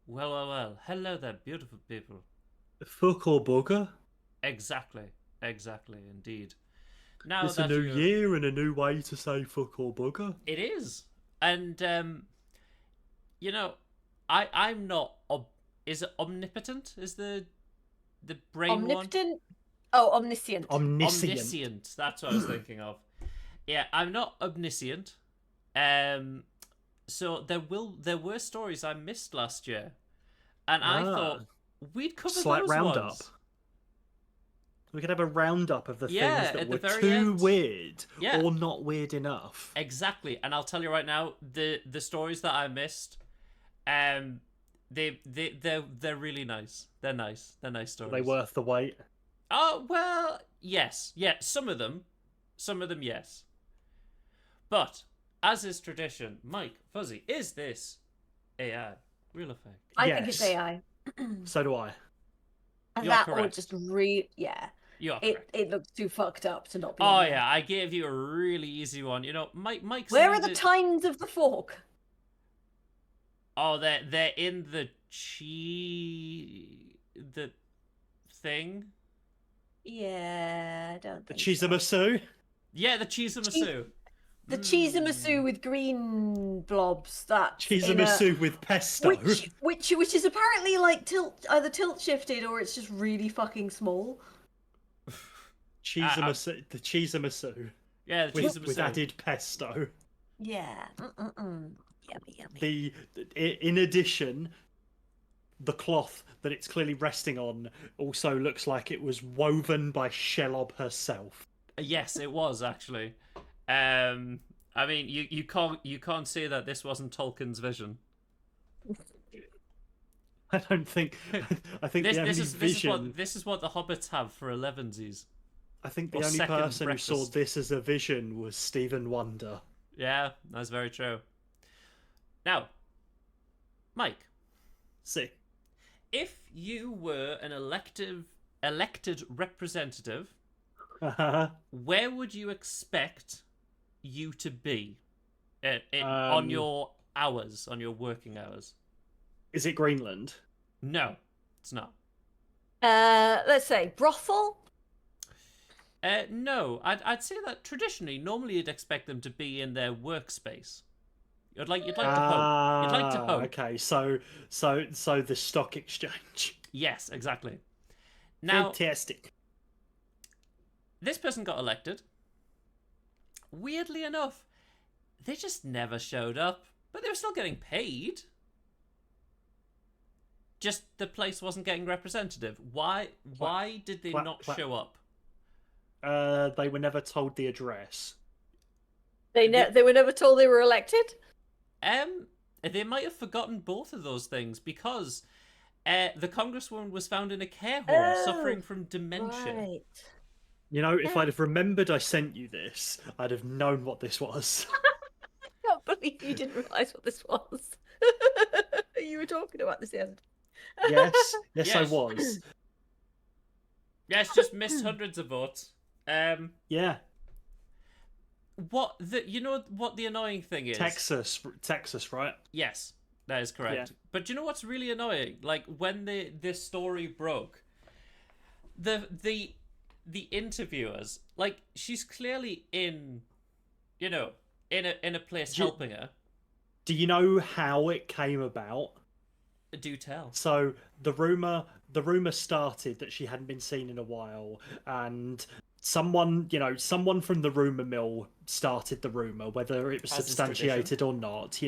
Well. Hello there, beautiful people. Fuck or bugger. Exactly. Indeed. Now It's a that new you're... year and a new way to say fuck or bugger. It is. And, you know, I'm not... Is it omnipotent? Is the brain one? Omnipotent? Oh, omniscient. Omniscient. That's what I was thinking of. Yeah, I'm not omniscient. So there were stories I missed last year, and I thought we'd cover Slight those roundup. ones. We could have a roundup of the Yeah, things that at were the very too end. weird Yeah. or not weird enough. Exactly, and I'll tell you right now, the stories that I missed, they're really nice. They're nice. They're nice stories. Are they worth the wait? Oh well, yes, yeah. Some of them, yes. But as is tradition, Mike Fuzzy, is this AI real or fake? I think it's AI. So do I. And You're that correct. or just yeah. You're correct. It looks too fucked up to not be. Oh in there. yeah, I gave you a really easy one. You know, Mike's. Where are the tines of the fork? Oh, they're in the the thing. Yeah, I don't think. Chisamasu? Yeah, the Chisamasu. The Chisamasu with green blobs. That Chisamasu with pesto. which is apparently like either tilt shifted or it's just really fucking small. Chisamasu, the Chisamasu. Yeah, the Chisamasu with added pesto. Yeah. Yummy. In addition, the cloth that it's clearly resting on also looks like it was woven by Shelob herself. Yes, it was actually. I mean, you can't say that this wasn't Tolkien's vision. I don't think. I think the only vision. This is what the hobbits have for elevensies. I think the only person who saw this as a vision was Stephen Wonder. Yeah, that's very true. Now, Mike. See. If you were an elected representative, where would you expect you to be on your hours, on your working hours? Is it Greenland? No, it's not. Let's say brothel. No, I'd say that traditionally, normally you'd expect them to be in their workspace. You'd like to hope. You'd like to hope. Okay, so the stock exchange. Yes, exactly. Now, fantastic. This person got elected. Weirdly enough, they just never showed up, but they were still getting paid. Just the place wasn't getting representative. Why did they not show up? They were never told the address. They were never told they were elected? They might have forgotten both of those things because the congresswoman was found in a care home suffering from dementia. Right. You know, if I'd have remembered I sent you this, I'd have known what this was. I can't believe you didn't realise what this was. You were talking about this the other day. Yes, yes, I Yes. was. Yes, just missed hundreds of votes. Yeah, What the you know what the annoying thing is? Texas, right? Yes, that is correct. Yeah. But you know what's really annoying? Like when this story broke, the interviewers, like she's clearly in, in a place Do- helping her. Do you know how it came about? Do tell. So the rumor started that she hadn't been seen in a while, and someone from the rumor mill started the rumor, whether it was As is substantiated or not.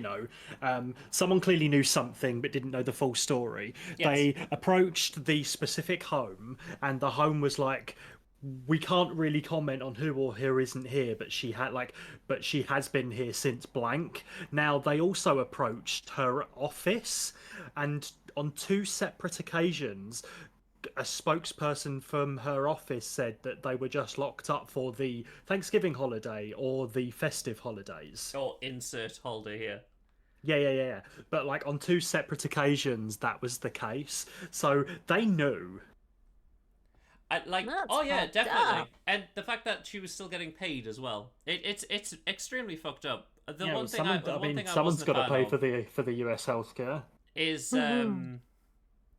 Someone clearly knew something but didn't know the full story. Yes. They approached the specific home, and the home was like, we can't really comment on who or who isn't here, but she has been here since blank. Now they also approached her office, and on two separate occasions, a spokesperson from her office said that they were just locked up for the Thanksgiving holiday or the festive holidays. Or insert holiday here. Yeah. But like on two separate occasions, that was the case. So they knew. Like, That's oh yeah, fucked definitely. up. And the fact that she was still getting paid as well. It's extremely fucked up. The Yeah, one thing someone, the one thing I someone's wasn't a got to fan pay of for the US healthcare. is Mhm.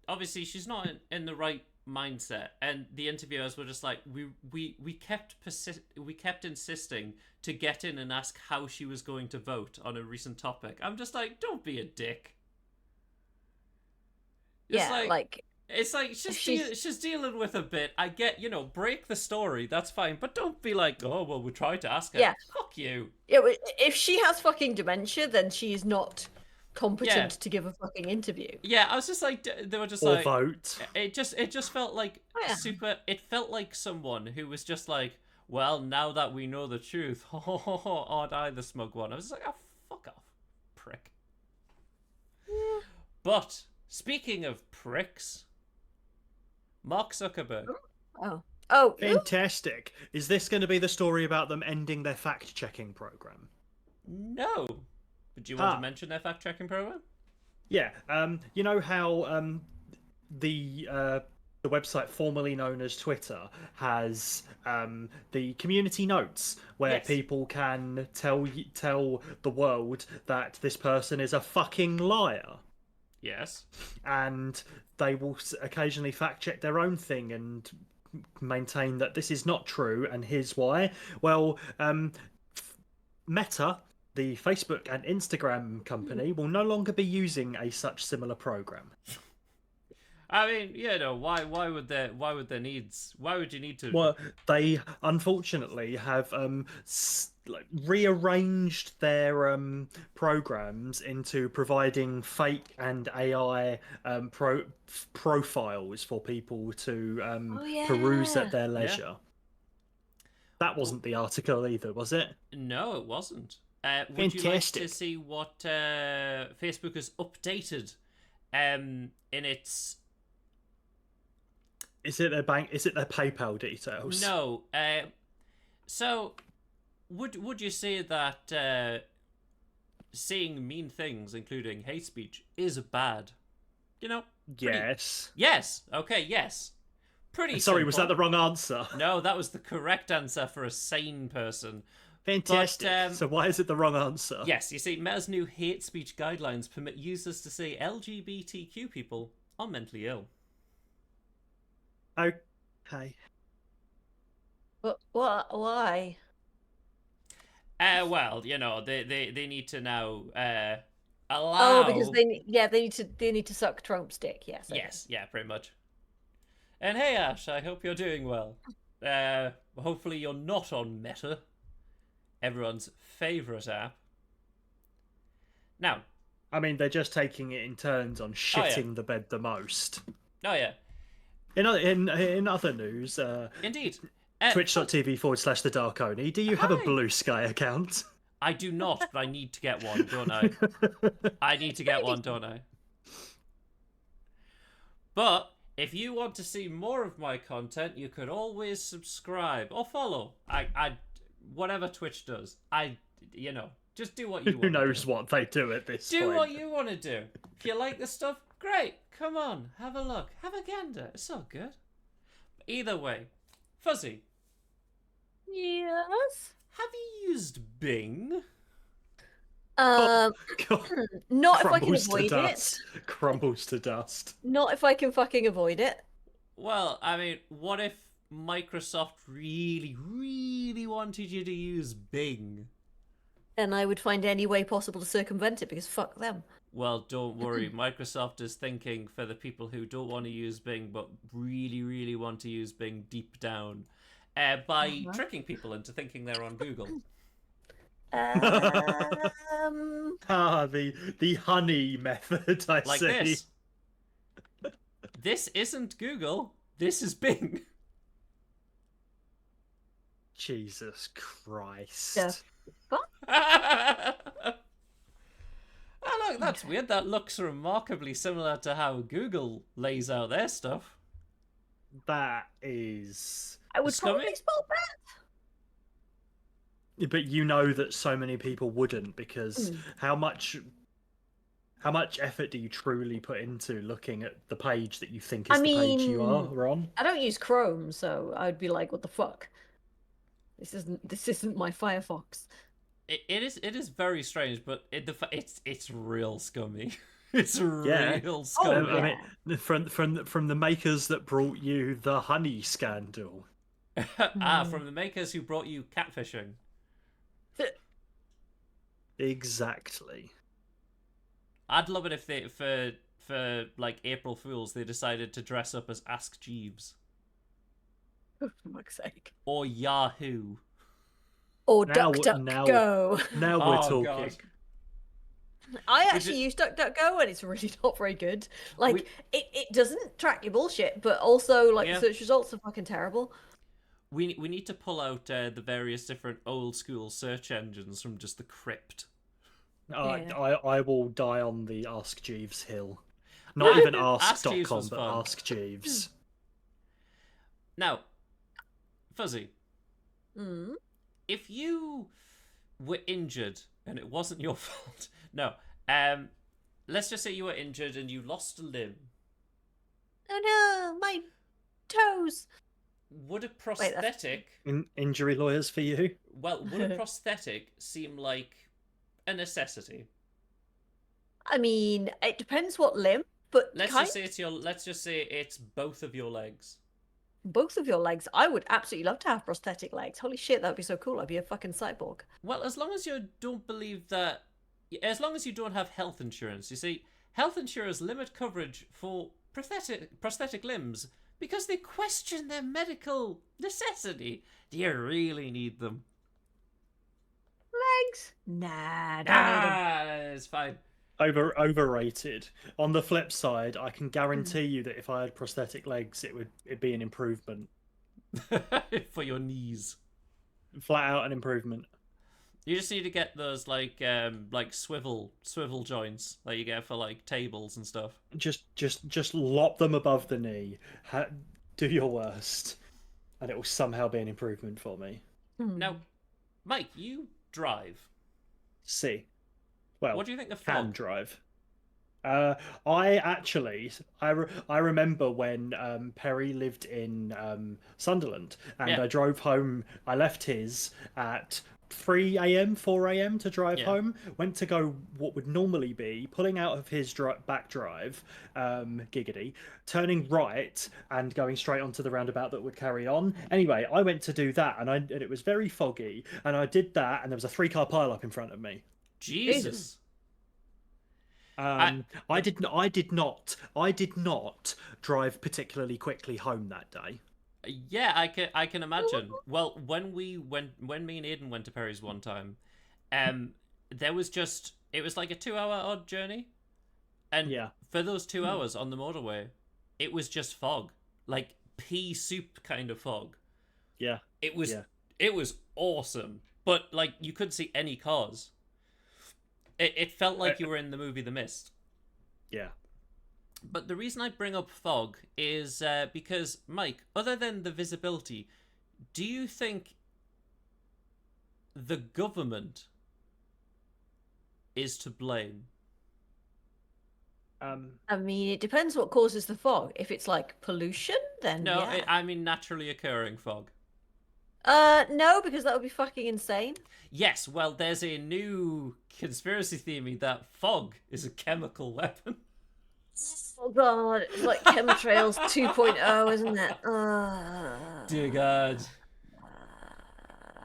obviously she's not in the right mindset, and the interviewers were just like, we kept insisting to get in and ask how she was going to vote on a recent topic. I'm just like, don't be a dick. It's Yeah, like it's like she's dealing with a bit. I get, break the story, that's fine, but don't be like, oh well, we tried to ask her. Yeah. Fuck you. if she has fucking dementia, then she is not competent Yeah. to give a fucking interview. Yeah, I was just like, they were just Or like, vote. it just felt like Oh, yeah. super. It felt like someone who was just like, well, now that we know the truth, aren't I the smug one? I was just like, oh, fuck off, prick. But speaking of pricks, Mark Zuckerberg. Oh, Fantastic. Is this going to be the story about them ending their fact-checking program? No. Would you want Ah. to mention their fact-checking program? Yeah. You know how the website formerly known as Twitter has the community notes where Yes. people can tell the world that this person is a fucking liar, Yes. and they will occasionally fact check their own thing and maintain that this is not true, and here's why. Well, Meta, the Facebook and Instagram company, will no longer be using a such similar program. I mean, why would you need to? Well, they unfortunately have rearranged their programs into providing fake and AI profiles for people to peruse yeah. at their leisure. That wasn't the article either, was it? No, it wasn't. Would you like to Fantastic. see what Facebook has updated in its... Is it their bank? Is it their PayPal details? No. So, would you say that seeing mean things, including hate speech, is bad? Pretty- Yes. Yes. Okay. Yes. Pretty. Sorry, was that simple. the wrong answer? No, that was the correct answer for a sane person. Fantastic. But, So why is it the wrong answer? Yes, you see, Meta's new hate speech guidelines permit users to say LGBTQ people are mentally ill. Okay. But what? Why? Well, they need to now Oh, allow. because they need to suck Trump's dick. Yes. okay. Yes, yeah, pretty much. And hey, Ash, I hope you're doing well. Hopefully you're not on Meta, everyone's favourite app. Now, I mean, they're just taking it in turns on shitting the bed the most. oh yeah, In other news, indeed. twitch.tv/The Dark Oni, do you have a Hi. Blue Sky account? I do not, but I need to get one, don't I? I need to get one, don't I? But if you want to see more of my content, you could always subscribe or follow. I whatever Twitch does. Just do what you want. Who knows what they do at this Do point? what you want to do. If you like the stuff, Great, come on, have a look, have a gander. It's all good. Either way, Fuzzy, Yes. have you used Bing? Um, God, not if I can crumbles to avoid it. dust. Crumbles to dust. Not if I can fucking avoid it. Well, I mean, what if Microsoft really, really wanted you to use Bing? And I would find any way possible to circumvent it because fuck them. Well, don't worry. Microsoft is thinking for the people who don't want to use Bing but really, really want to use Bing deep down by tricking people into thinking they're on Google. The honey method, I Like see. this. This isn't Google. This is Bing. Jesus Christ. Yeah. Oh, look, that's weird. That looks remarkably similar to how Google lays out their stuff. That is. I would Scummy? probably spell that. But you know that so many people wouldn't because how much effort do you truly put into looking at the page that you think is I the page you mean- are on? I don't use Chrome, so I would be like, what the fuck? This isn't my Firefox. It is very strange, but it's real scummy. It's Yeah. real scummy. Oh, I mean, from the makers that brought you the honey scandal. From the makers who brought you catfishing. Exactly. I'd love it if they for like April Fools they decided to dress up as Ask Jeeves For fuck's sake. or Yahoo. Or Now- DuckDuckGo. Now we're Oh, talking. God. I We actually use DuckDuckGo and it's really not very good. Like, it doesn't track your bullshit, but also, like, Yeah. the search results are fucking terrible. We need to pull out the various different old school search engines from just the crypt. I will die on the Ask Jeeves hill. No, Not even Ask Jeeves ask.com, was but fun. Ask Jeeves. Now, Fuzzy, Mm. if you were injured and it wasn't your fault, no, let's just say you were injured and you lost a limb, Oh no, my toes. would a that's- prosthetic, Injury lawyers for you? would a prosthetic seem like a necessity? I mean, it depends what limb, but Let's just say it's both of your legs. both of your legs. I would absolutely love to have prosthetic legs. Holy shit, that would be so cool. I'd be a fucking cyborg. Well, as long as you don't believe that, as long as you don't have health insurance, you see, health insurers limit coverage for prosthetic limbs because they question their medical necessity. Do you really need them? Legs? Nah, don't need 'em. It's fine. Overrated. On the flip side, I can guarantee you that if I had prosthetic legs, it'd be an improvement. For your knees. Flat out an improvement. You just need to get those like swivel joints that you get for like tables and stuff. Just lop them above the knee. Do your worst, and it will somehow be an improvement for me. Now, Mike, you drive. See, well, What do you think of can fog? drive. I remember when Perry lived in Sunderland, and Yeah. I drove home. I left his at 3 a.m., 4 a.m. to drive Yeah. home. Went to go what would normally be pulling out of his back drive, giggity, turning right and going straight onto the roundabout that would carry on. Anyway, I went to do that, and it was very foggy, and I did that, and there was a 3-car pile up in front of me. Jesus. I did not drive particularly quickly home that day. Yeah, I can imagine. Well, when me and Aiden went to Perry's one time, it was like a 2-hour odd journey, and Yeah. for those 2 hours on the motorway, it was just fog, like pea soup kind of fog. Yeah. It was Yeah. it was awesome, but like you couldn't see any cars. It felt like you were in the movie The Mist. Yeah. But the reason I bring up fog is because, Mike, other than the visibility, do you think the government is to blame? I mean, it depends what causes the fog. If it's like pollution, then No, yeah. I mean naturally occurring fog. No, because that would be fucking insane. Yes, well, there's a new conspiracy theory that fog is a chemical weapon. Oh god, it's like chemtrails 2.0, isn't it? Dear God.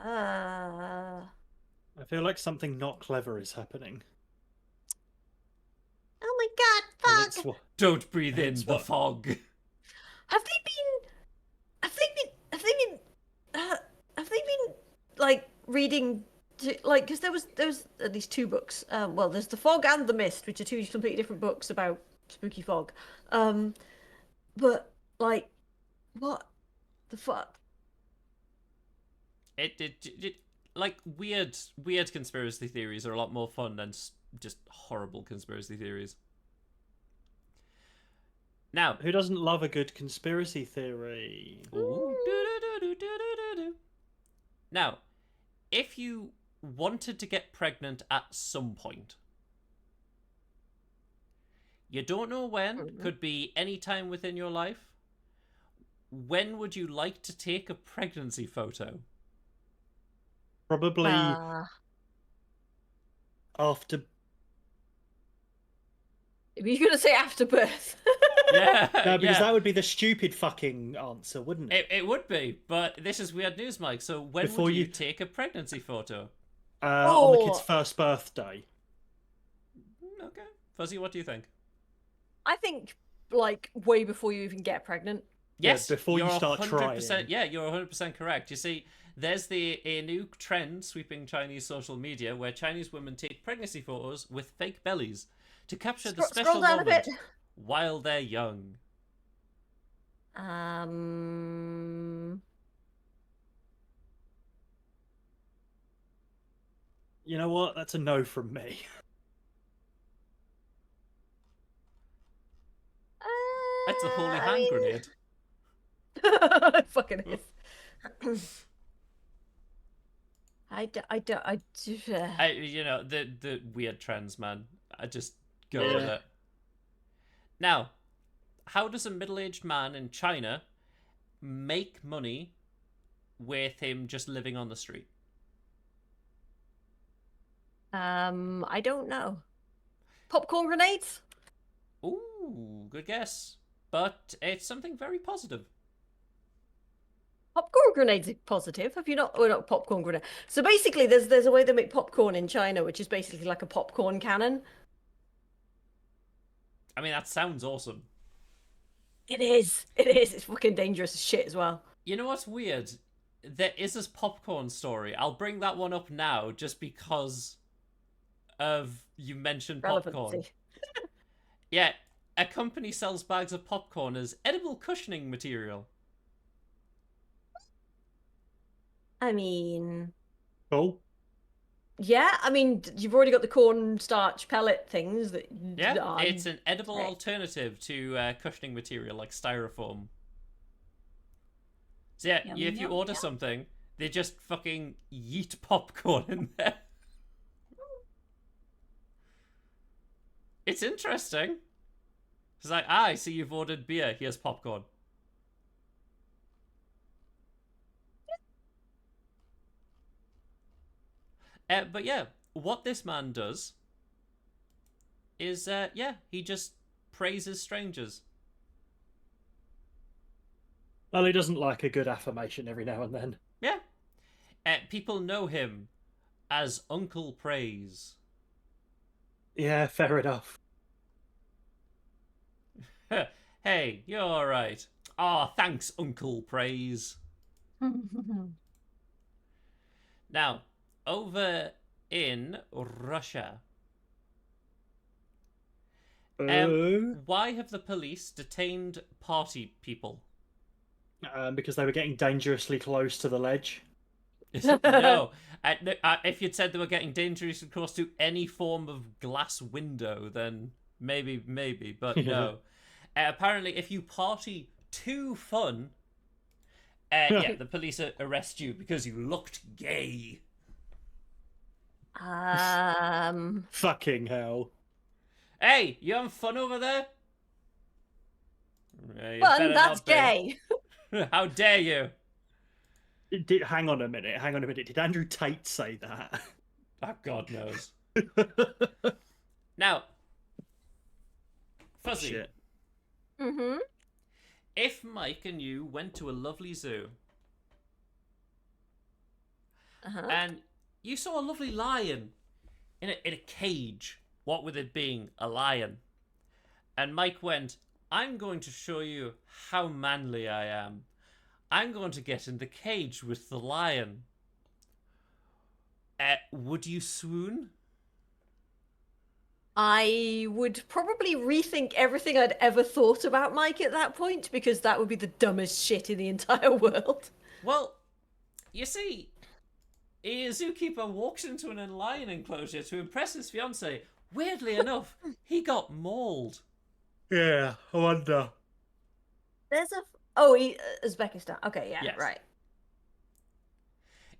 I feel like something not clever is happening. Oh my god, And fog! it's what- Don't breathe in It's the what- fog. Have they been? Have they been? Have they been? Have they been like reading? Like, because there was at least two books. Well, there's the Fog and the Mist, which are two completely different books about spooky fog. But like, what the fuck? It like weird conspiracy theories are a lot more fun than just horrible conspiracy theories. Now, Who doesn't love a good conspiracy theory? ooh, do-do-do-do-do-do-do. Now, if you wanted to get pregnant at some point, you don't know when, could be any time within your life, when would you like to take a pregnancy photo? Probably after. You're gonna say after birth? Yeah, No, because yeah. that would be the stupid fucking answer, wouldn't it? It would be, but this is weird news, Mike. So when Before would you you- take a pregnancy photo? On the kid's first birthday. Okay. Fuzzy, what do you think? I think like way before you even get pregnant. Yeah, Yes, before you you're start 100%, trying. Yeah, you're 100% correct. You see, there's a new trend sweeping Chinese social media where Chinese women take pregnancy photos with fake bellies to capture the special Scroll down a moment bit. while they're young. You know what? That's a no from me. That's a holy hand I mean- grenade. It fucking is. You know, the weird trends, man. I just go with Yeah. it. Now, how does a middle-aged man in China make money with him just living on the street? I don't know. Popcorn grenades? Ooh, good guess. But it's something very positive. Popcorn grenades are positive. Have you not? Oh, not popcorn grenade. So basically, there's a way they make popcorn in China, which is basically like a popcorn cannon. I mean, that sounds awesome. It is. It is. It's fucking dangerous as shit as well. You know what's weird? There is this popcorn story. I'll bring that one up now just because of you mentioned popcorn. Relevancy. Yeah, a company sells bags of popcorn as edible cushioning material. I mean, Cool. yeah. I mean, you've already got the cornstarch pellet things that. Yeah, are- it's an edible Right. alternative to cushioning material like styrofoam. So yeah, Yum, if you yum, order yum. something, they just fucking yeet popcorn in there. It's interesting. It's like, I see you've ordered beer. Here's popcorn. But yeah, what this man does is, yeah, he just praises strangers. Well, he doesn't like a good affirmation every now and then. Yeah. People know him as Uncle Praise. Yeah, fair enough. Hey, you're alright. Aw, thanks, Uncle Praise. Now, over in Russia, why have the police detained party people? Because they were getting dangerously close to the ledge. No. If you'd said they were getting dangerously close to any form of glass window, then maybe, but no. Apparently, if you party too fun, yeah, the police arrest you because you looked gay. Fucking hell. Hey, you having fun over there? You Fun, better that's not be. gay. How dare you? Hang on a minute. Hang on a minute. Did Andrew Tate say that? Oh, God knows. Now, Fuzzy, Shit. Mm-hmm. if Mike and you went to a lovely zoo Uh-huh. and you saw a lovely lion in a cage, what with it being a lion, and Mike went, I'm going to show you how manly I am. I'm going to get in the cage with the lion. Would you swoon? I would probably rethink everything I'd ever thought about Mike at that point, because that would be the dumbest shit in the entire world. Well, you see, a zookeeper walks into an lion enclosure to impress his fiancée. Weirdly enough, he got mauled. Yeah, I wonder. There's Uzbekistan. Okay, yeah, Yes. right.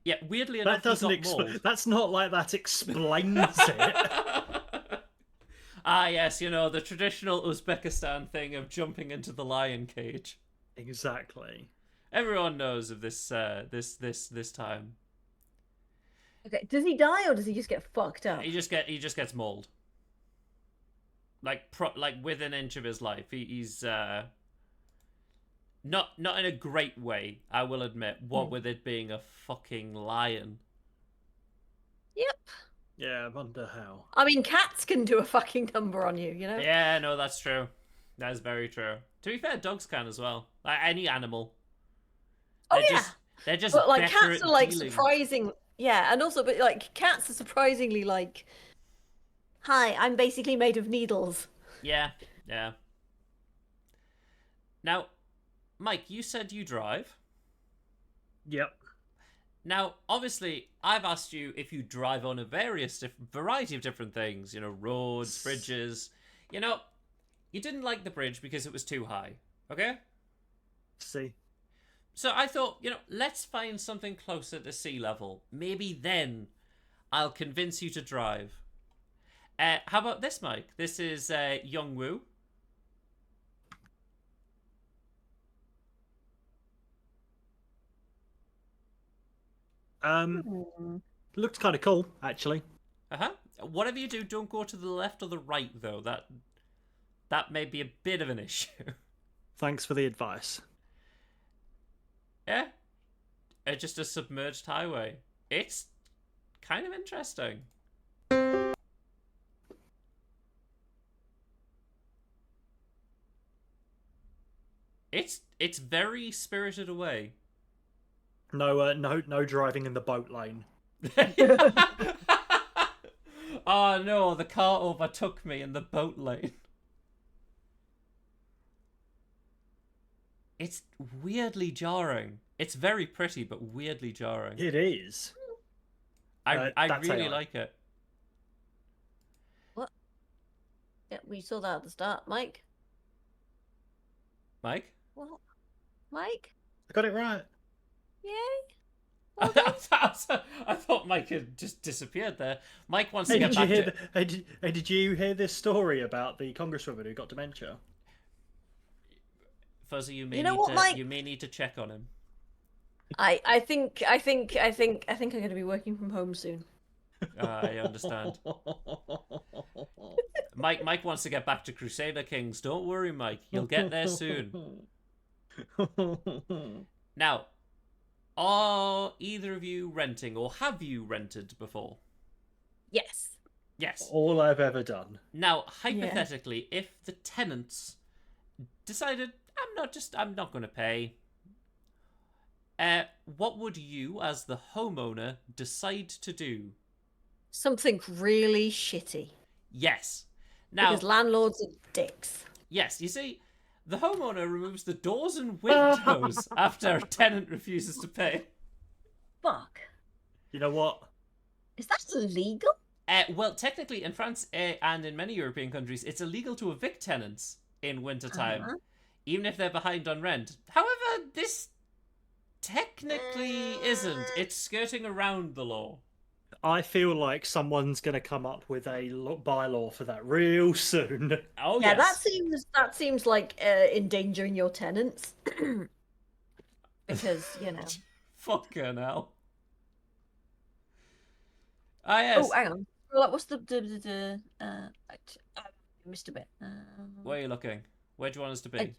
Yeah, weirdly That enough, doesn't he got mauled. That's not like that explains it. Ah, yes, you know, the traditional Uzbekistan thing of jumping into the lion cage. Exactly. Everyone knows of this this time. Okay, does he die or does he just get fucked up? He just gets mauled. Like within an inch of his life. He's not in a great way, I will admit, what with it being a fucking lion. Yep. Yeah, I wonder how. I mean, cats can do a fucking number on you, you know? Yeah, no, that's true. That is very true. To be fair, dogs can as well. Like any animal. Oh, They're yeah. they're just But like better cats at are like dealing. surprising. Yeah, and also, but like cats are surprisingly like, hi, I'm basically made of needles. Yeah, yeah. Now, Mike, you said you drive. Yep. Now, obviously, I've asked you if you drive on a variety of different things. You know, roads, bridges. You know, you didn't like the bridge because it was too high. Okay? See. So I thought, you know, let's find something closer to sea level. Maybe then I'll convince you to drive. How about this, Mike? This is Youngwoo. Looks kind of cool, actually. Uh-huh. Whatever you do, don't go to the left or the right, though. That may be a bit of an issue. Thanks for the advice. Yeah? Just a submerged highway. It's kind of interesting. It's very Spirited Away. No driving in the boat lane. Oh no, the car overtook me in the boat lane. It's weirdly jarring. It's very pretty, but weirdly jarring. It is. I that's really AI. like it. What? Yeah, we saw that at the start, Mike. Mike? What? Mike? I got it right. Yay! I thought Mike had just disappeared there. Mike wants to Hey, get did you back hear? to... Did you hear this story about the congresswoman who got dementia? Fuzzy, you may You know need what, to Mike? you may need to check on him. I think I'm gonna be working from home soon. I understand. Mike wants to get back to Crusader Kings. Don't worry, Mike. You'll get there soon. Now, are either of you renting, or have you rented before? Yes. Yes. All I've ever done. Now, hypothetically, if the tenants decided, I'm not going to pay, what would you, as the homeowner, decide to do? Something really shitty. Yes. Now, Because landlords are dicks. yes, you see, the homeowner removes the doors and windows after a tenant refuses to pay. Fuck. You know what? Is that illegal? Well, technically, in France and in many European countries, it's illegal to evict tenants in wintertime, even if they're behind on rent. However, this technically isn't. It's skirting around the law. I feel like someone's going to come up with a bylaw for that real soon. Oh Yeah, yes. that seems like endangering your tenants. Because, you know. Fucking hell. Ah Oh, yes. hang on. Well, what's I missed a bit. Where are you looking? Where do you want us to be?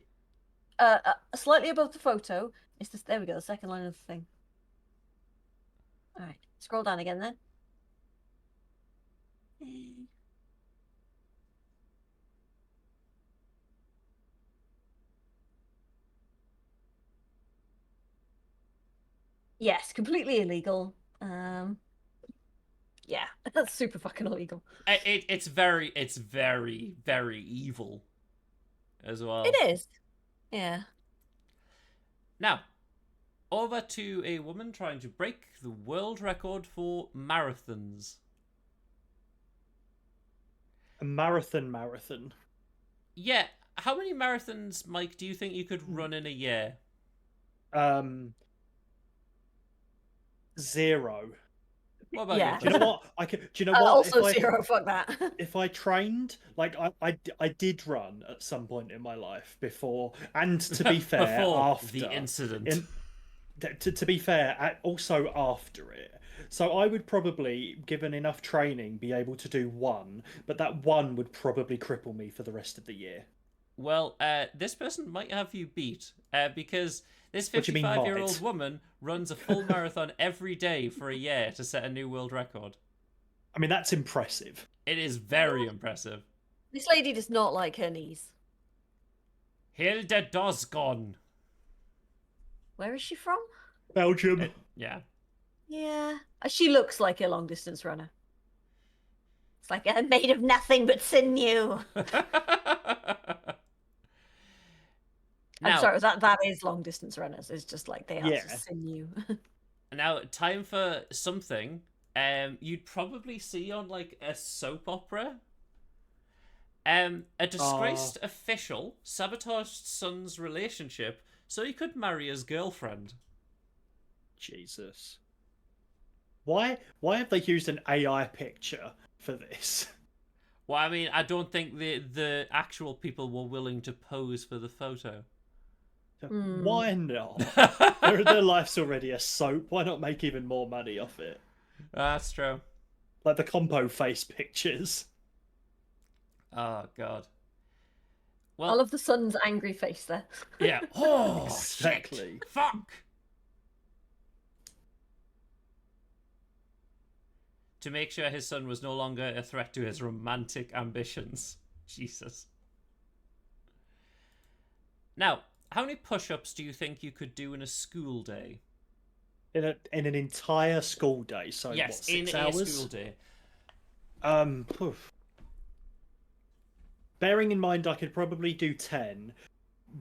Slightly above the photo is this. There we go. The second line of the thing. All right. Scroll down again then. Yes, completely illegal. Yeah, that's super fucking illegal. It's very, very evil as well. It is. Yeah. Now, over to a woman trying to break the world record for marathons. A marathon. Yeah, how many marathons, Mike, do you think you could run in a year? 0. What about Yeah. Do you know what? Do you know what? Also zero. Fuck that. If I trained, like I did run at some point in my life before, and to be fair, Before after the incident. to be fair, also after it. So I would probably, given enough training, be able to do one, but that one would probably cripple me for the rest of the year. Well, this person might have you beat because this What do you mean 55-year-old might? woman runs a full marathon every day for a year to set a new world record. I mean, that's impressive. It is very impressive. This lady does not like her knees. Hilde Dosgon. Where is she from? Belgium. Yeah. Yeah. She looks like a long distance runner. It's like I'm made of nothing but sinew. I'm sorry, that is long distance runners. It's just like they are just sinew. Now, time for something you'd probably see on like a soap opera. A disgraced official sabotaged son's relationship so he could marry his girlfriend. Jesus. Why have they used an AI picture for this? Well, I mean, I don't think the actual people were willing to pose for the photo. Why not? Their life's already a soap. Why not make even more money off it? That's true. Like the compo face pictures. Oh god. Well, I love the son's angry face there. yeah. Oh, exactly. Shit. Fuck. To make sure his son was no longer a threat to his romantic ambitions. Jesus. Now, how many push-ups do you think you could do in a school day? In an entire school day, so yes, what, 6 in hours? a school day. Bearing in mind I could probably do 10,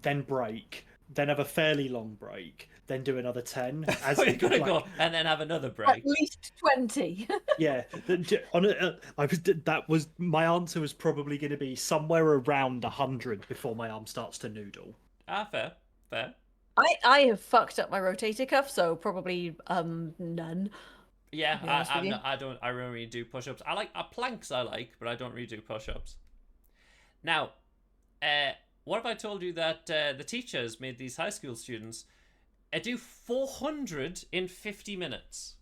then break, then have a fairly long break, then do another 10. As you gotta go and then have another break. At least 20. Yeah, that was my answer was probably going to be somewhere around 100 before my arm starts to noodle. Ah, fair. I have fucked up my rotator cuff, so probably none. Yeah, I don't really do push-ups. I like planks, but I don't really do push-ups. Now, what if I told you that the teachers made these high school students do 400 in 50 minutes?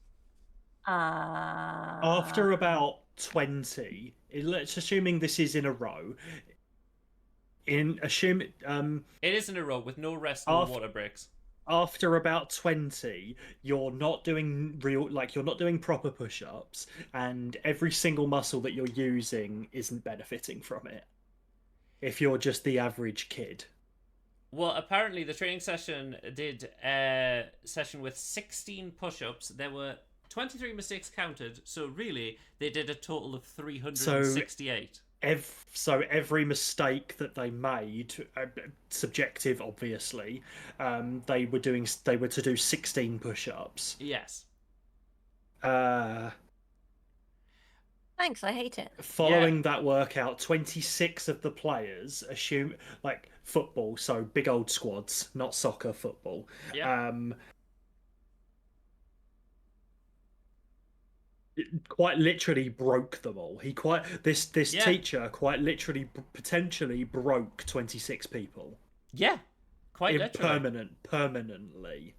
After about 20, let's assuming this is in a row. It is in a row with no rest, no water breaks. After about 20, you're not doing you're not doing proper push-ups, and every single muscle that you're using isn't benefiting from it. If you're just the average kid. Well, apparently the training session did a session with 16 push-ups. There were 23 mistakes counted, so really they did a total of 368. So every mistake that they made, subjective obviously, they were to do 16 push-ups. Yes. Thanks, I hate it. Following that workout, 26 of the players assume like football, so big old squads, not soccer, football. Yeah. quite literally broke them all. This Yeah. teacher quite literally potentially broke 26 people Yeah, quite literally. permanently.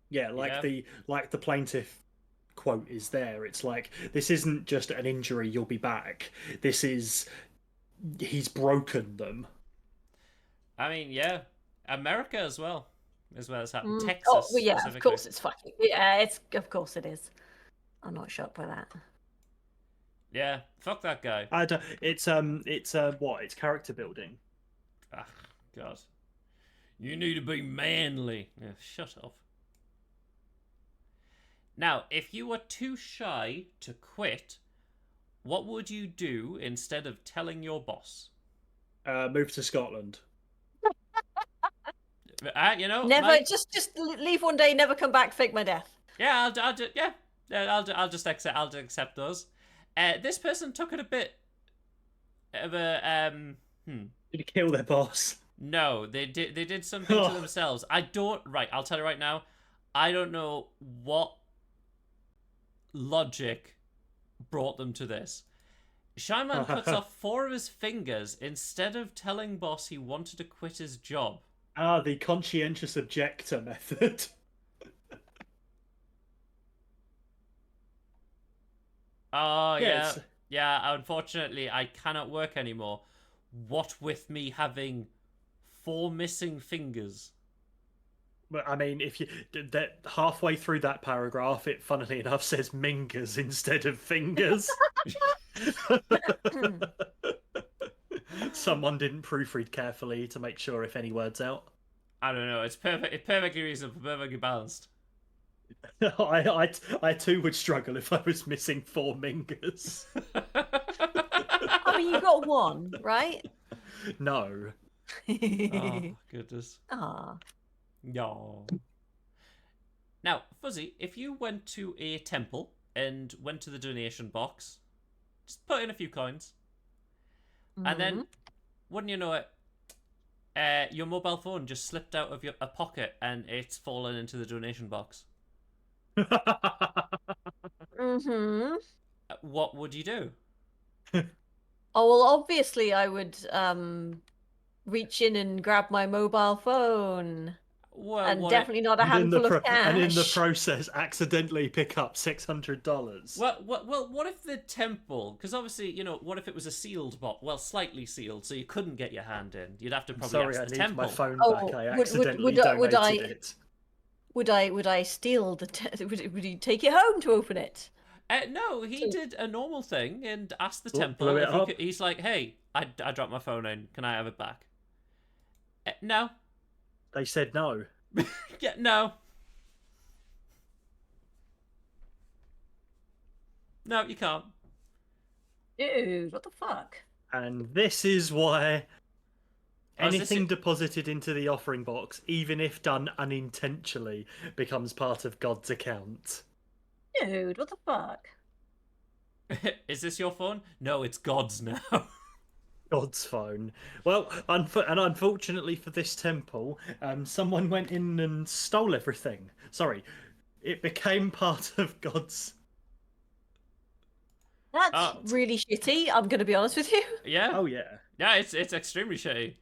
Yeah, Yeah. like the plaintiff quote is there. It's like, this isn't just an injury, you'll be back. This is, he's broken them. I mean, yeah, America as well, as well as happened. Oh, Texas well, yeah, of specifically. course it's fucking. Yeah, of course it is. I'm not shocked by that. Yeah, fuck that guy. I don't, it's what? It's character building. Ah, God. You need to be manly. Yeah, shut up. Now, if you were too shy to quit, what would you do instead of telling your boss? Move to Scotland. You know, Never, Mike, just leave one day, never come back, fake my death. yeah, I'll just accept those. This person took it a bit of a Did he kill their boss? No, they did something to themselves. I'll tell you right now. I don't know what logic brought them to this. Shyman cuts off 4 of his fingers instead of telling boss he wanted to quit his job. Ah, the conscientious objector method. Oh, yeah. Yes. Yeah, unfortunately, I cannot work anymore. What with me having 4 missing fingers? But I mean, if you that halfway through that paragraph, it funnily enough says mingers instead of fingers. Someone didn't proofread carefully to make sure if any words out. I don't know. It's perfect. It's perfectly reasonable, perfectly balanced. I too would struggle if I was missing 4 mingers. I mean, you got one, right? No. Oh, goodness. Ah. No. Now, Fuzzy, if you went to a temple and went to the donation box, just put in a few coins, and then, wouldn't you know it, your mobile phone just slipped out of a pocket and it's fallen into the donation box. What would you do? Oh, well, obviously I would reach in and grab my mobile phone. Well, And definitely not a handful of cash. And in the process, accidentally pick up $600. Well, what if the temple? Because obviously, you know, what if it was a sealed box? Well, slightly sealed, so you couldn't get your hand in. You'd have to probably Sorry, ask I the need temple. my phone Oh, back. I would- accidentally would I- donated it. Would I steal the? Would he take it home to open it? No, he did a normal thing and asked the Oh, temple blew it if he up. could, he's like, "Hey, I dropped my phone in. Can I have it back?" No. They said no. Yeah, no. No, you can't. Dude, what the fuck? And this is why Oh, is this anything it? deposited into the offering box, even if done unintentionally, becomes part of God's account. Dude, what the fuck? Is this your phone? No, it's God's now. God's phone. Well, and unfortunately for this temple, someone went in and stole everything. Sorry, it became part of God's. That's really shitty. I'm gonna be honest with you. Yeah. Oh yeah. Yeah, it's extremely shitty.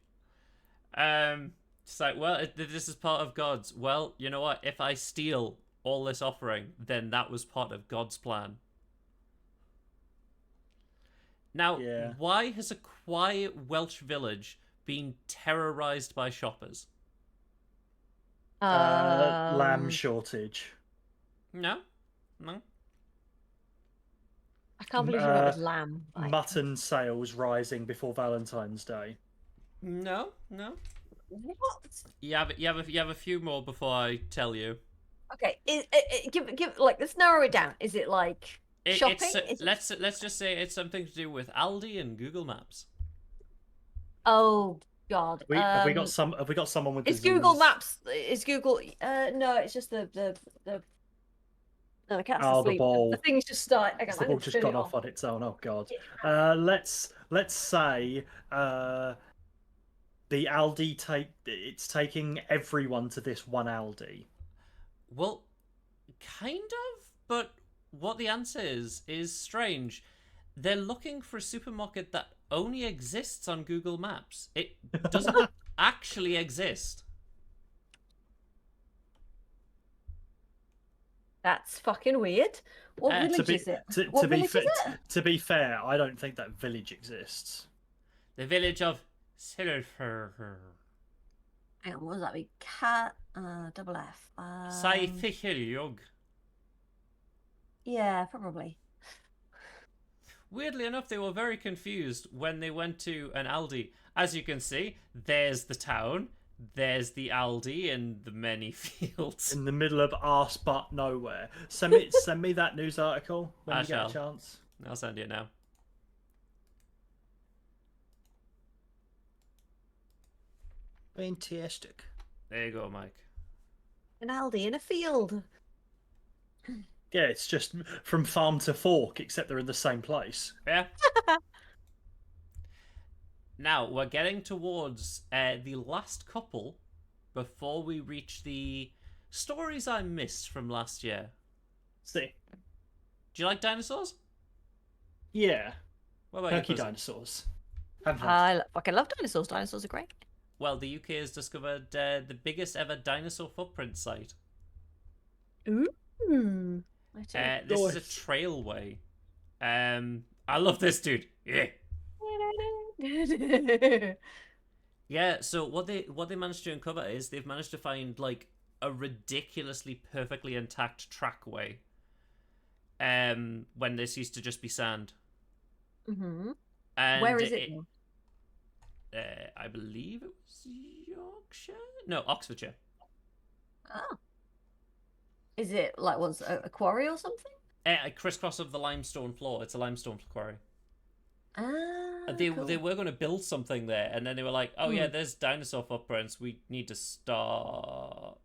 It's like, well, this is part of God's. Well, you know what? If I steal all this offering, then that was part of God's plan. Now, Yeah. why has a quiet Welsh village been terrorized by shoppers? Lamb shortage. No, no. I can't believe you remembered lamb. Like, Mutton sales rising before Valentine's Day. No, no. what? You have a few more before I tell you. Okay, give like let's narrow it down. Is it like shopping? Is it- Let's just say it's something to do with Aldi and Google Maps. Oh God. Have we got some? Have we got someone with? Is disease? Google Maps? Is Google? No, it's just the. No, the cat's Oh, the asleep. ball. The thing's just start. Okay, The ball just gone off on its own. Oh God. Let's say the Aldi it's taking everyone to this one Aldi. Well, kind of, but what the answer is strange. They're looking for a supermarket that only exists on Google Maps. It doesn't actually exist. That's fucking weird. What To village be is it? to, What to be village fa- is it? to be fair, I don't think that village exists. The village of Silver. Hang on, what does that be? Cat, double F. Saithiliog. Yeah, probably. Weirdly enough, they were very confused when they went to an Aldi. As you can see, there's the town, there's the Aldi and the many fields. In the middle of arse butt nowhere. Send me that news article when I you get shall. a chance. I'll send you it now. Fantastic. There you go, Mike. An Aldi in a field. Yeah, it's just from farm to fork, except they're in the same place. Yeah. Now, we're getting towards the last couple before we reach the stories I missed from last year. See? Do you like dinosaurs? Yeah. What about Turkey you, Chris? dinosaurs. Haven't had. I fucking love dinosaurs. Dinosaurs are great. Well, the UK has discovered the biggest ever dinosaur footprint site. Ooh. This is a trailway. I love this dude. Yeah. Yeah, so what they managed to uncover is they've managed to find like a ridiculously perfectly intact trackway. When this used to just be sand. Mm-hmm. And Where is it? I believe it was Yorkshire? No, Oxfordshire. Oh. Is it like was a quarry or something? A crisscross of the limestone floor. It's a limestone quarry. Ah, They cool. they were going to build something there, and then they were like, "Oh yeah, there's dinosaur footprints. We need to stop."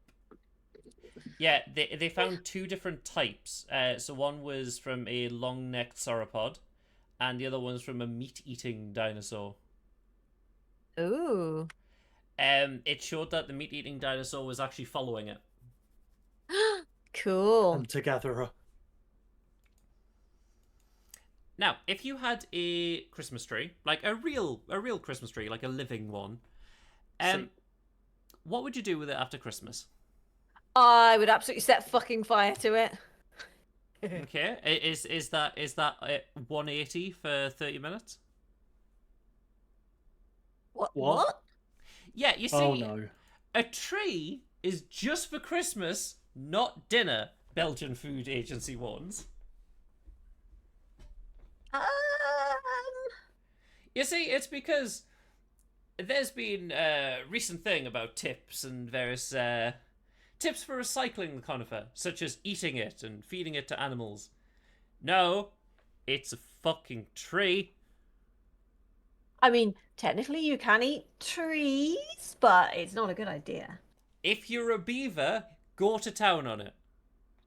Yeah, they found two different types. So one was from a long-necked sauropod, and the other one's from a meat-eating dinosaur. Ooh. It showed that the meat-eating dinosaur was actually following it. Cool. Hunter-gatherer. Now, if you had a Christmas tree, like a real Christmas tree, like a living one, what would you do with it after Christmas? I would absolutely set fucking fire to it. Okay, is that 180 for 30 minutes? What? Yeah, you see, Oh no. a tree is just for Christmas, not dinner. Belgian Food Agency warns. You see, it's because there's been a recent thing about tips and various tips for recycling the conifer, such as eating it and feeding it to animals. No, it's a fucking tree. I mean, technically you can eat trees, but it's not a good idea. If you're a beaver, go to town on it.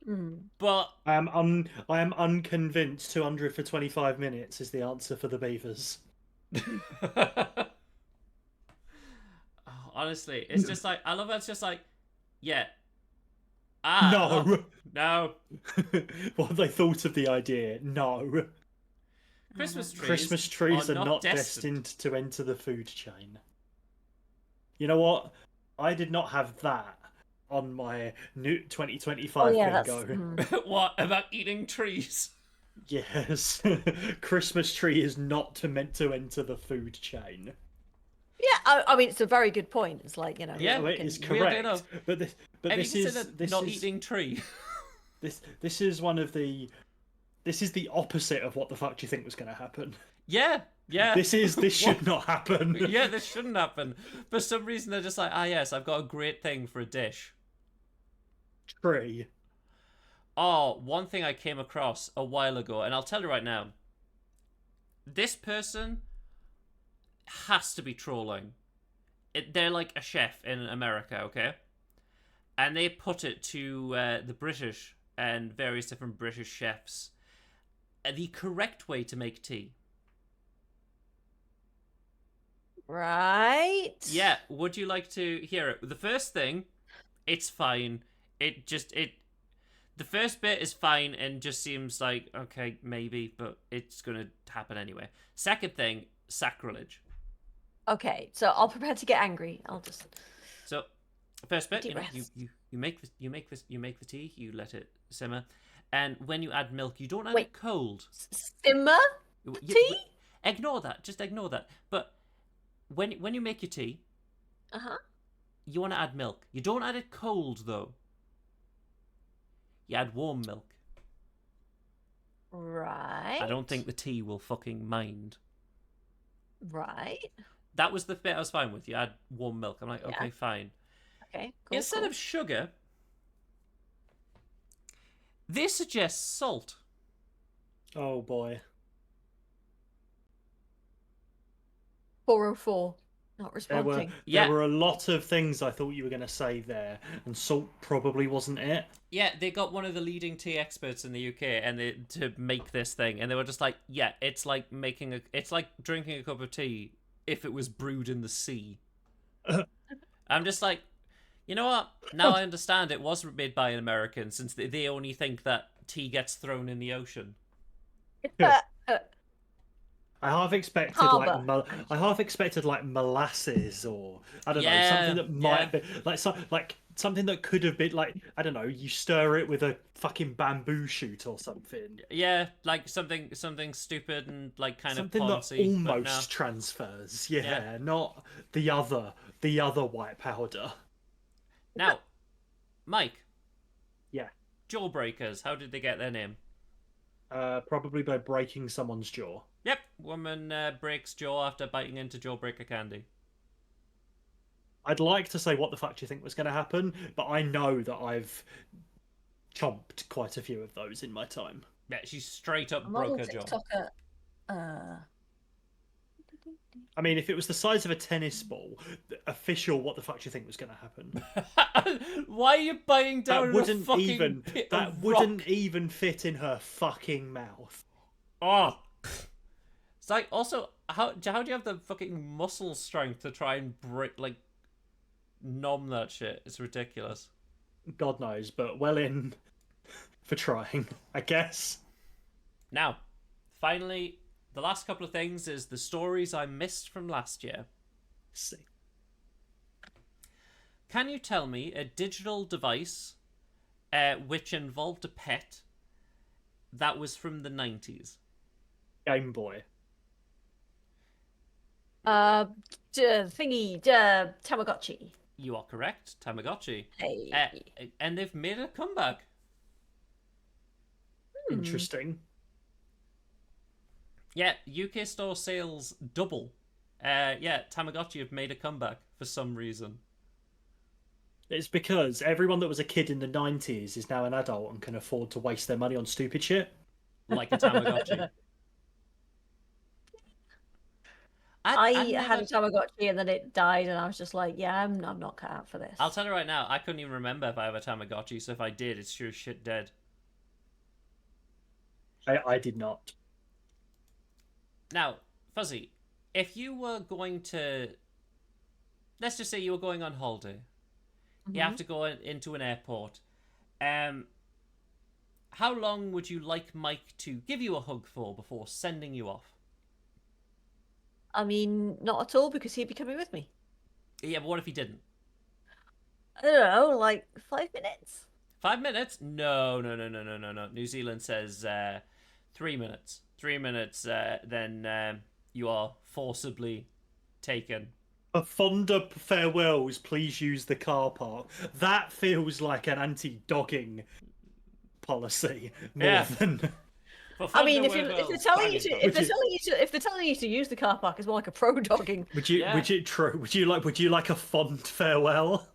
Mm. But I am unconvinced 200 for 25 minutes is the answer for the beavers. honestly, it's just like I love it. It's just like, yeah. No. What have they thought of the idea? No. Christmas trees are not destined to enter the food chain. You know what? I did not have that on my new 2025 bingo. What about eating trees? Yes. Christmas tree is not meant to enter the food chain. Yeah, I mean, it's a very good point. It's like, you know. Yeah, It is weirdly correct. enough. But this not is eating tree. this is one of the. This is the opposite of what the fuck do you think was going to happen. Yeah. This should not happen. Yeah, this shouldn't happen. For some reason, they're just like, yes, I've got a great thing for a dish. Tree. Oh, one thing I came across a while ago, and I'll tell you right now. This person has to be trolling. They're like a chef in America, okay? And they put it to the British and various different British chefs the correct way to make tea. Right? Yeah, would you like to hear it? The first thing, it's fine. The first bit is fine and just seems like, okay, maybe, but it's gonna happen anyway. Second thing, sacrilege. Okay, so I'll prepare to get angry. I'll just. So, first bit, Deep you know, breaths. you make the tea, you let it simmer, and when you add milk, you don't add Wait. it cold. Simmer? Tea? Ignore that. Just ignore that. But when you make your tea, Uh-huh. you want to add milk. You don't add it cold though. You add warm milk. Right. I don't think the tea will fucking mind. Right. That was the bit I was fine with. You add warm milk. I'm like, Yeah. okay, fine. Okay, cool. Instead of sugar, they suggest salt. Oh boy. 404. Not There were responding. Yeah. there were a lot of things I thought you were going to say there, and salt probably wasn't it. Yeah, they got one of the leading tea experts in the UK and to make this thing, and they were just like, yeah, it's like drinking a cup of tea if it was brewed in the sea. I'm just like, you know what? Now I understand it was made by an American, since they only think that tea gets thrown in the ocean. I half expected Harbour. I half expected like molasses, or I don't know, Yeah, something that might be like something that could have been like, I don't know, you stir it with a fucking bamboo shoot or something. Yeah, like something stupid and like kind Something of that poncy. but almost no. transfers. Yeah, Yeah. not the other white powder. Now, Mike. Yeah. Jawbreakers. How did they get their name? Probably by breaking someone's jaw. Yep, woman breaks jaw after biting into jawbreaker candy. I'd like to say what the fuck do you think was going to happen, but I know that I've chomped quite a few of those in my time. Yeah, she straight up I'm broke on her jaw. TikToker. I mean, if it was the size of a tennis ball, the official what the fuck do you think was going to happen? Why are you biting down That in a wouldn't fucking even pit that of wouldn't rock? even fit in her fucking mouth. Oh. It's like, also, how do you have the fucking muscle strength to try and nom that shit? It's ridiculous. God knows, but well in for trying, I guess. Now, finally, the last couple of things is the stories I missed from last year. See. Can you tell me a digital device which involved a pet that was from the 90s? Game Boy. Tamagotchi. You are correct, Tamagotchi. Hey. And they've made a comeback. Interesting. Yeah, UK store sales double. Yeah, Tamagotchi have made a comeback for some reason. It's because everyone that was a kid in the 90s is now an adult and can afford to waste their money on stupid shit. Like a Tamagotchi. I never- had a Tamagotchi and then it died, and I was just like, yeah, I'm not cut out for this. I'll tell you right now, I couldn't even remember if I have a Tamagotchi, so if I did, it's sure shit dead. I did not. Now, Fuzzy, if you were going to... Let's just say you were going on holiday. You have to go into an airport. How long would you like Mike to give you a hug for before sending you off? I mean, not at all, because he'd be coming with me. Yeah, but what if he didn't? I don't know, like 5 minutes? 5 minutes? No. New Zealand says 3 minutes. 3 minutes, then you are forcibly taken. For fonder farewells, please use the car park. That feels like an anti-dogging policy more than. I mean, if they're telling you to use the car park, it's more like a pro dogging. Would you like a fond farewell?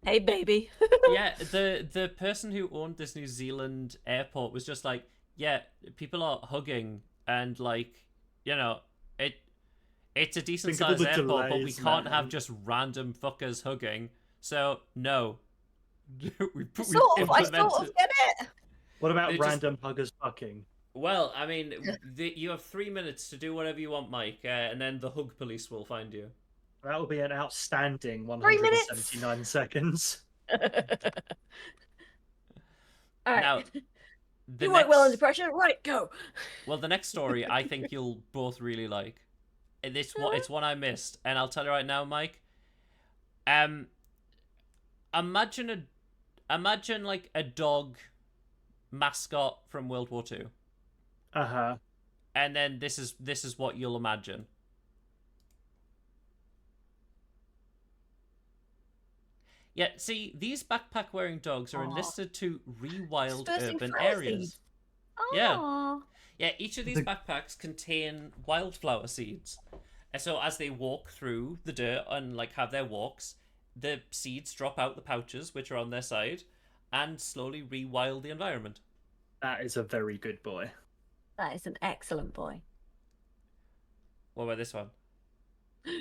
Hey, baby. Yeah, the person who owned this New Zealand airport was just like, yeah, people are hugging, and like, you know, it's a decent Think of all sized the airport, but we delays, can't man. have just random fuckers hugging. So no, we I sort of implemented. get it. What about They just- random huggers fucking? Well, I mean, you have 3 minutes to do whatever you want, Mike, and then the hug police will find you. That will be an outstanding 3 minutes. 179 seconds. All right. Now, the You work well under next, pressure. Right, go. well, the next story I think you'll both really like. It's one I missed, and I'll tell you right now, Mike. Um, imagine like a dog mascot from World War II, Uh-huh. and then this is what you'll imagine. Yeah, see, these backpack-wearing dogs are Aw. enlisted to rewild Dispersing urban flower areas. seeds. Yeah. Aw. Yeah, each of these backpacks contain wildflower seeds. And so as they walk through the dirt and like have their walks, the seeds drop out the pouches which are on their side and slowly rewild the environment. That is a very good boy. That is an excellent boy. What about this one?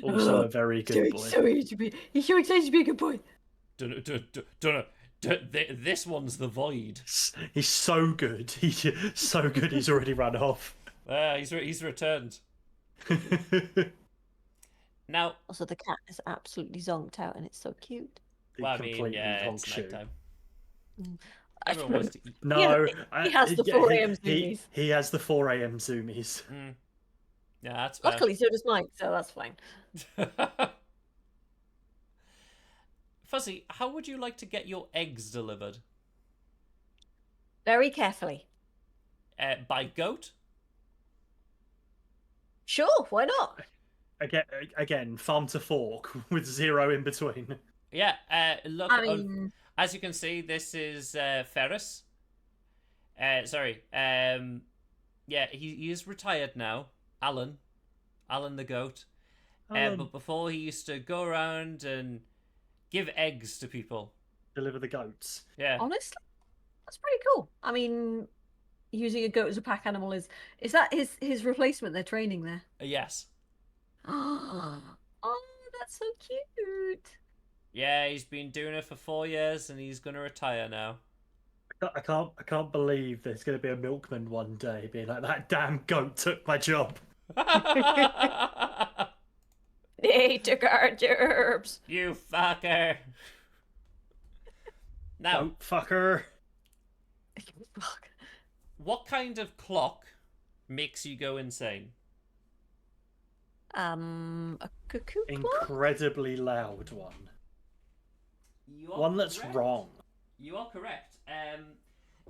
Also a very good boy. He's so excited to be a good boy. Dunno. This one's the void. He's so good. He's so good. He's already run off. He's returned. Now, Also, the cat is absolutely zonked out, and it's so cute. well, I mean, Completely yeah, honk it's shoe. nighttime. I Everyone wants to eat. No, he has the 4 a.m. zoomies. He has the 4 a.m. zoomies. Yeah, that's fair. Luckily, so does Mike, so that's fine. Fuzzy, how would you like to get your eggs delivered? Very carefully. By goat? Sure, why not? Again, farm to fork with 0 in between. Yeah, look, I mean, as you can see, this is Ferris. Yeah, he is retired now. Alan the goat. But before he used to go around and give eggs to people. Deliver the goats. Yeah. honestly, that's pretty cool. I mean, using a goat as a pack animal is that his replacement they're training there? Yes. Oh, that's so cute. Yeah, he's been doing it for 4 years and he's gonna retire now. I can't believe there's going to be a milkman one day being like, that damn goat took my job. They took our gerbs. You fucker. Now, Goat fucker. Fuck. what kind of clock makes you go insane? A cuckoo clock? Incredibly loud one. You are One that's correct. wrong. You are correct.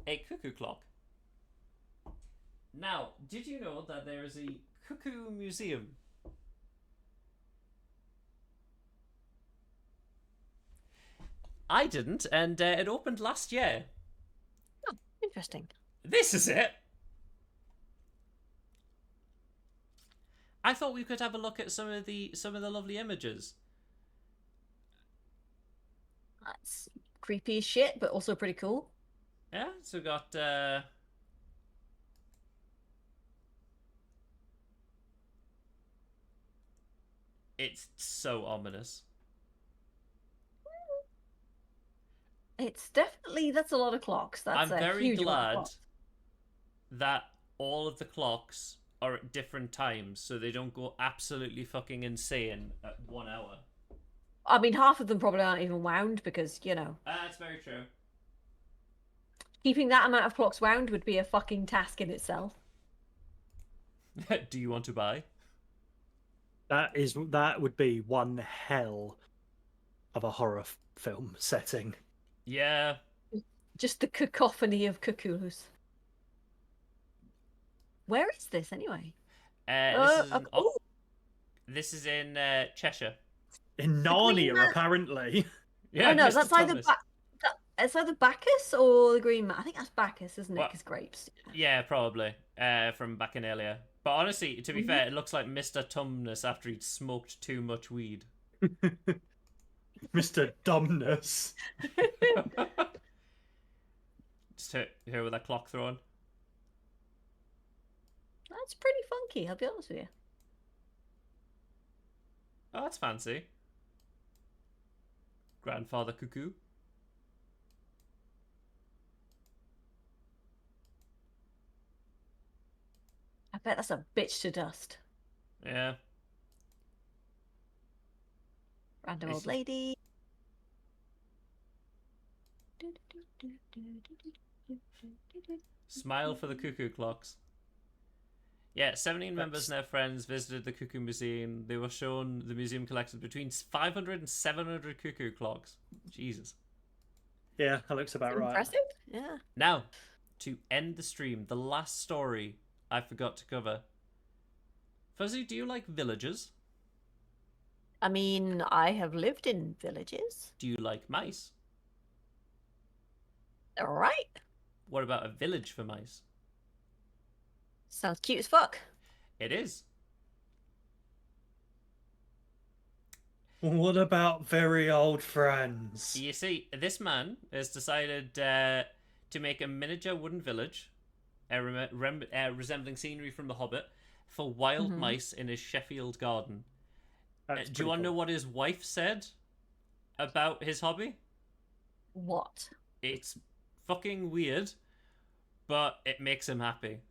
A cuckoo clock. Now, did you know that there is a cuckoo museum? I didn't, and it opened last year. Oh, interesting. This is it. I thought we could have a look at some of the lovely images. That's creepy as shit, but also pretty cool. Yeah, so we got it's so ominous. It's definitely that's a lot of clocks. That's I'm a very huge amount of glad clocks. that all of the clocks are at different times so they don't go absolutely fucking insane at 1 hour. I mean, half of them probably aren't even wound because, you know, That's very true. keeping that amount of clocks wound would be a fucking task in itself. Do you want to buy? That would be one hell of a horror film setting. Yeah. Just the cacophony of cuckoos. Where is this anyway? This is in Cheshire. In Green Narnia, Man. apparently. Yeah, oh no, Mr. that's either Thomas. it's either Bacchus or the Green Man. I think that's Bacchus, isn't it? What? Because grapes. Yeah, probably. From back in earlier. But honestly, to be fair, it looks like Mr. Tumnus after he'd smoked too much weed. Mr. Dumbness. Just here with that clock thrown. That's pretty funky, I'll be honest with you. Oh, that's fancy. Grandfather Cuckoo. bet that's a bitch to dust. Yeah. Random It's- old lady. Smile for the cuckoo clocks. Yeah, 17 members and their friends visited the Cuckoo Museum. They were shown the museum collected between 500 and 700 cuckoo clocks. Jesus. Yeah, that looks about right. Impressive. Yeah. Now, to end the stream, the last story I forgot to cover. Fuzzy, do you like villages? I mean, I have lived in villages. Do you like mice? All right. What about a village for mice? Sounds cute as fuck. It is. What about very old friends? You see, this man has decided to make a miniature wooden village, resembling scenery from The Hobbit, for wild mice in his Sheffield garden. Do you want to know what his wife said about his hobby? What? It's fucking weird, but it makes him happy.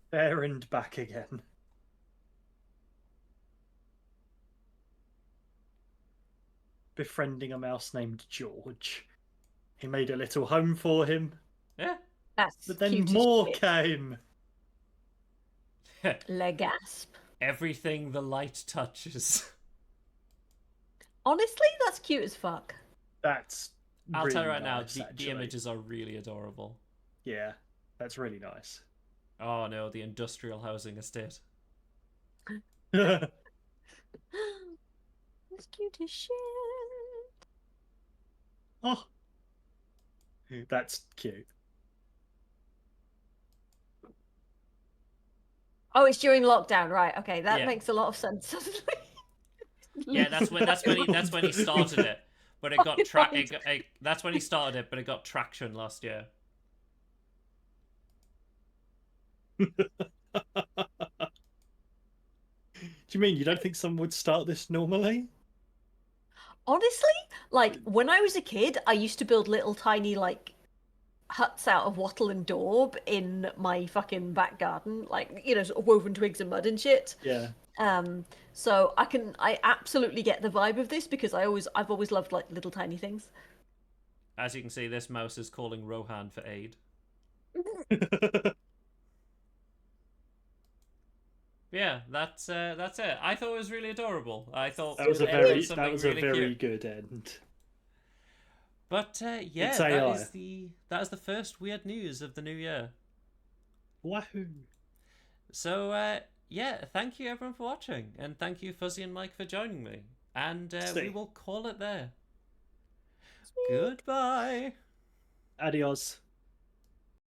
There and back again. Befriending a mouse named George. He made a little home for him, Yeah. That's but then cute as more shit. came. Le gasp. Everything the light touches. Honestly, that's cute as fuck. That's I'll really tell you right nice, now, the actually. images are really adorable. Yeah, that's really nice. Oh no, the industrial housing estate. That's cute as shit. Oh, that's cute. Oh, it's during lockdown, right? Okay, that Yeah. makes a lot of sense. Yeah, that's when he started it. But it got that's when he started it, but it got traction last year. Do you mean you don't think someone would start this normally? Honestly, like when I was a kid, I used to build little tiny like huts out of wattle and daub in my fucking back garden, like sort of woven twigs and mud and shit. Yeah. So I absolutely get the vibe of this because I've always loved like little tiny things. As you can see, this mouse is calling Rohan for aid. Yeah, that's it. I thought it was really adorable. I thought That was a it ended on very something that was a really very cute. good end. But yeah, It's that AI. is the first weird news of the new year. Wahoo! So yeah, thank you everyone for watching, and thank you Fuzzy and Mike for joining me. And we Stay. will call it there. Goodbye. Adios.